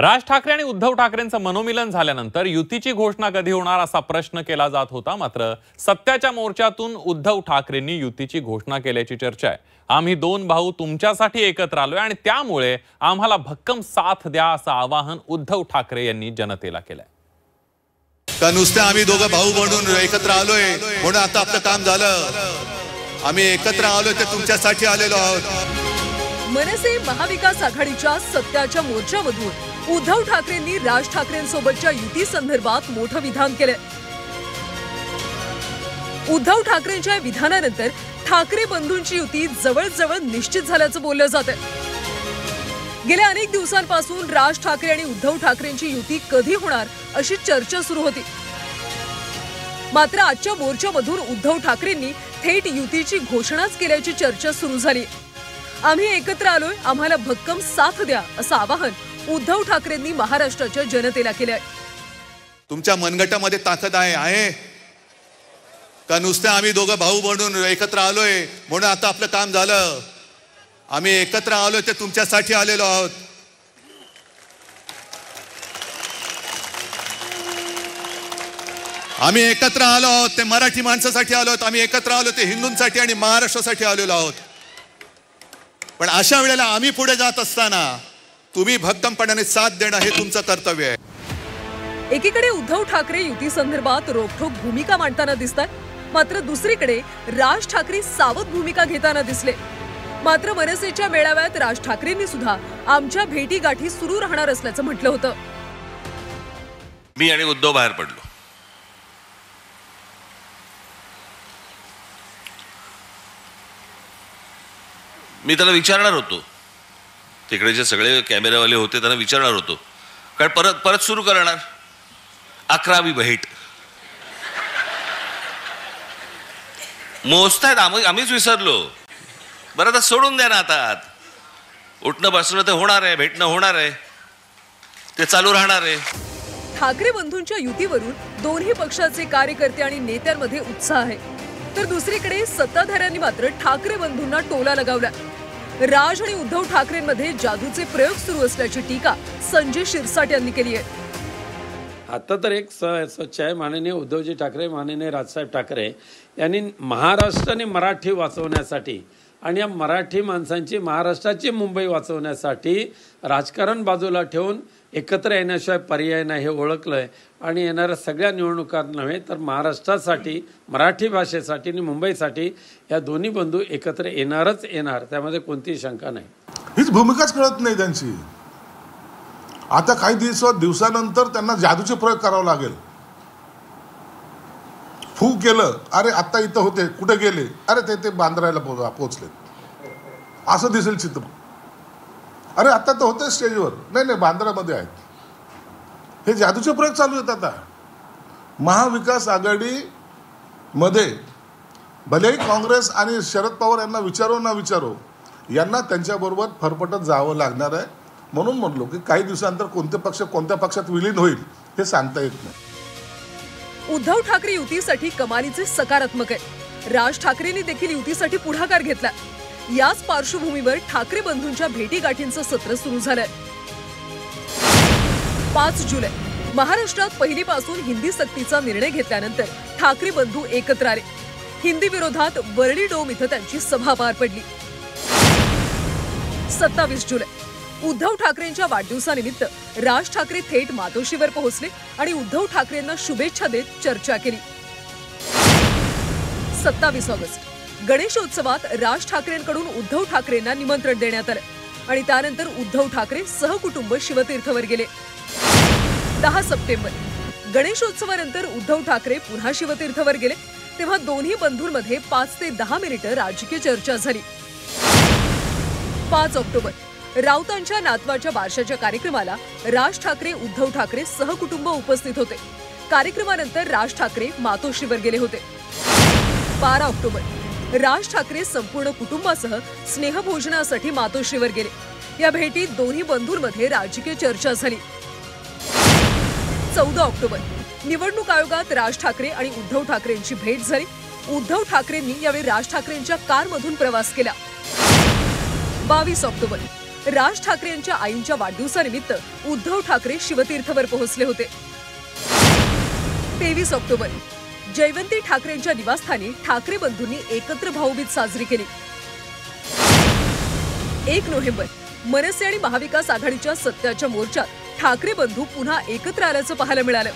राज ठाकरे आणि उद्धव ठाकरेंचं मनोमिलन झाल्यानंतर युतीची घोषणा कधी होणार असा प्रश्न केला जात होता। मात्र सत्याच्या मोर्चातून उद्धव ठाकरेंनी युतीची घोषणा केल्याची चर्चा आहे। आम्ही दोन भाऊ तुमच्यासाठी एकत्र आलोय आणि त्यामुळे आम्हाला भक्कम साथ द्या असं आवाहन उद्धव ठाकरे यांनी जनतेला केलंय। का नुसते आम्ही दोघं भाऊ म्हणून एकत्र आलोय म्हणून आता आपलं काम झालं? आम्ही एकत्र आलोय ते तुमच्यासाठी आलेलो आहोत। मनसे महाविकास आघाडीच्या सत्याच्या मोर्चामधून उद्धव ठाकरेंनी राज ठाकरेंसोबतच्या युती संदर्भात मोठं विधान केलं। उद्धव ठाकरेंच्या विधानानंतर ठाकरे बंधूंची युती जवळजवळ निश्चित झाल्याचं बोललं जातंय। गेल्या अनेक दिवसांपासून राज ठाकरे आणि उद्धव ठाकरेंची युती कधी होणार अशी चर्चा सुरू होती। मात्र आजच्या मोर्चामधून उद्धव ठाकरेंनी थेट युतीची घोषणाच केल्याची चर्चा सुरू झाली। आम्ही एकत्र आलोय, आम्हाला भक्कम साथ द्या असं आवाहन उद्धव ठाकरेंनी महाराष्ट्राच्या जनतेला केलंय। तुमच्या मनगटामध्ये ताकद आहे का नुसते आम्ही दोघं भाऊ म्हणून एकत्र आलोय म्हणून आता आपलं काम झालं? आम्ही एकत्र आलोय ते तुमच्यासाठी आलेलो आहोत। आम्ही एकत्र आलो आहोत ते मराठी माणसासाठी आलो आहोत। आम्ही एकत्र आलो ते हिंदूंसाठी आणि महाराष्ट्रासाठी आलेलो आहोत। पण अशा वेळेला आम्ही पुढे जात असताना तुम्ही भक्कमपणाने साथ देणं हे तुमचं कर्तव्य आहे। एकीकडे उद्धव ठाकरे युती संदर्भात रोखठोक भूमिका मांडताना दिसतात, मात्र दुसरीकडे राज ठाकरे सावध भूमिका घेताना दिसले। मात्र मनसेच्या मेळाव्यात राज ठाकरेंनी सुद्धा आमच्या भेटीगाठी सुरू राहणार असल्याचं म्हटलं होतं। मी आणि उद्धव बाहेर पडलो। मी त्याला विचारणार होतो, तिकडे जे सगळे कॅमेरावाले होते त्यांना विचारणार होतो, कारण परत सुरू करणार 11वी भेट मोजतायत, आम्हीच विसरलो। बरं आता सोडून द्या ना, आता उठणं बसणं ते होणार आहे, भेटणं होणार आहे, ते चालू राहणार आहे। ठाकरे बंधूंच्या युतीवरून दोन्ही पक्षाचे कार्यकर्ते आणि नेत्यांमध्ये उत्साह आहे, तर दुसरीकडे सत्ताधाऱ्यांनी मात्र ठाकरे बंधूंना टोला लगावला। राज आणि उद्धव ठाकरेंमध्ये जादूचे प्रयोग सुरू असल्याची टीका संजय शिरसाट यांनी केली आहे। आता तर एक स्वच्छ आहे, माननीय उद्धवजी ठाकरे, माननीय राजसाहेब ठाकरे यांनी महाराष्ट्र आणि मराठी वाचवण्यासाठी आणि या मराठी माणसांची महाराष्ट्राची मुंबई वाचवण्यासाठी राजकारण बाजूला ठेवून एकत्र येण्याशिवाय पर्याय नाही हे ओळखलंय आणि येणाऱ्या सगळ्या निवडणुकात नव्हे तर महाराष्ट्रासाठी, मराठी भाषेसाठी आणि मुंबईसाठी या दोन्ही बंधू एकत्र येणारच येणार, त्यामध्ये कोणतीही शंका नाही। हीच भूमिकाच कळत नाही त्यांची। आता काही दिवसानंतर त्यांना जादूचे प्रयोग करावे लागेल। फू केलं, अरे आता इथं होते, कुठे गेले, अरे ते बांद्राला पोहोचले, असं दिसेल चित्र। अरे आता तर होते स्टेजवर, नाही बांद्रामध्ये आहेत। हे जादूचे प्रयोग चालू आहेत। आता महाविकास आघाडी मध्ये भलेही काँग्रेस आणि शरद पवार यांना विचारो ना विचारो, यांना त्यांच्याबरोबर फरफटत जावं लागणार आहे। म्हणून म्हणलो की काही दिवसानंतर कोणते पक्ष कोणत्या पक्षात विलीन होईल हे सांगता येत नाही। उद्धव ठाकरे युतीसाठी कमालीचे सकारात्मक आहे। राज ठाकरेंनी देखील युतीसाठी पुढाकार घेतला। याच पार्श्वभूमीवर ठाकरे बंधूंच्या भेटीगाठींचं सत्र सुरू झालंय। 5 जुलै महाराष्ट्रात पहिलीपासून हिंदी सक्तीचा निर्णय घेतल्यानंतर ठाकरे बंधू एकत्र आले। हिंदी विरोधात वरळी डोम इथं त्यांची सभा पार पडली। 27 जुलै उद्धव ठाकरेंच्या वाढदिवसानिमित्त राज ठाकरे थेट मातोश्रीवर पोहोचले आणि उद्धव ठाकरेंना शुभेच्छा देत चर्चा केली। 27 ऑगस्ट गणेशोत्सवात राज ठाकरेंकडून उद्धव ठाकरेंना निमंत्रण देण्यात आलं आणि त्यानंतर उद्धव ठाकरे सहकुटुंब शिवतीर्थवर गेले। 10 सप्टेंबर गणेशोत्सवानंतर उद्धव ठाकरे पुन्हा शिवतीर्थवर गेले, तेव्हा दोन्ही बंधूंमध्ये 5 ते 10 मिनिटं राजकीय चर्चा झाली। 5 ऑक्टोबर राऊतांच्या नातवाच्या बारशाच्या कार्यक्रमाला राज ठाकरे, उद्धव ठाकरे सहकुटुंब उपस्थित होते। कार्यक्रमानंतर राज ठाकरे मातोश्रीवर गेले होते। 12 ऑक्टोबर राज ठाकरे संपूर्ण कुटुंबासह स्नेहभोजनासाठी मातोश्रीवर गेले। या भेटीत दोन्ही बंधूंमध्ये राजकीय चर्चा झाली। 14 ऑक्टोबर निवडणूक आयोगात राज ठाकरे आणि उद्धव ठाकरेंची भेट झाली। उद्धव ठाकरेंनी यावेळी राज ठाकरेंच्या कारमधून प्रवास केला। 22 ऑक्टोबर राज ठाकरे यांच्या आईंच्या वाढदिवसानिमित्त उद्धव ठाकरे शिवतीर्थवर पोहोचले होते. 23 ऑक्टोबर जयवंती ठाकरेंच्या निवासस्थानी ठाकरे बंधूंनी एकत्र भाऊबीज साजरी केली. 1 नोव्हेंबर मनसे आणि महाविकास आघाडीच्या सत्याच्या मोर्चात ठाकरे बंधू पुन्हा एकत्र आल्याचं पाहायला मिळालं.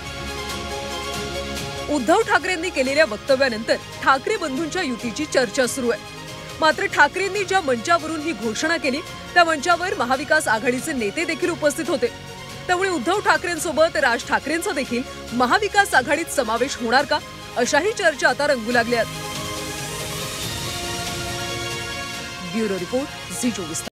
उद्धव ठाकरेंनी केलेल्या वक्तव्यानंतर ठाकरे बंधूंच्या युतीची चर्चा सुरू आहे. मात्र ठाकरेंनी ज्या मंचावरून ही घोषणा केली त्या मंचावर महाविकास आघाडीचे नेते देखील उपस्थित होते. त्यामुळे उद्धव ठाकरेंसोबत राज ठाकरेंचा देखील महाविकास आघाडीत समावेश होणार का, अशाही चर्चा आता रंगू लागल्यात. Bureau report, Zee 24.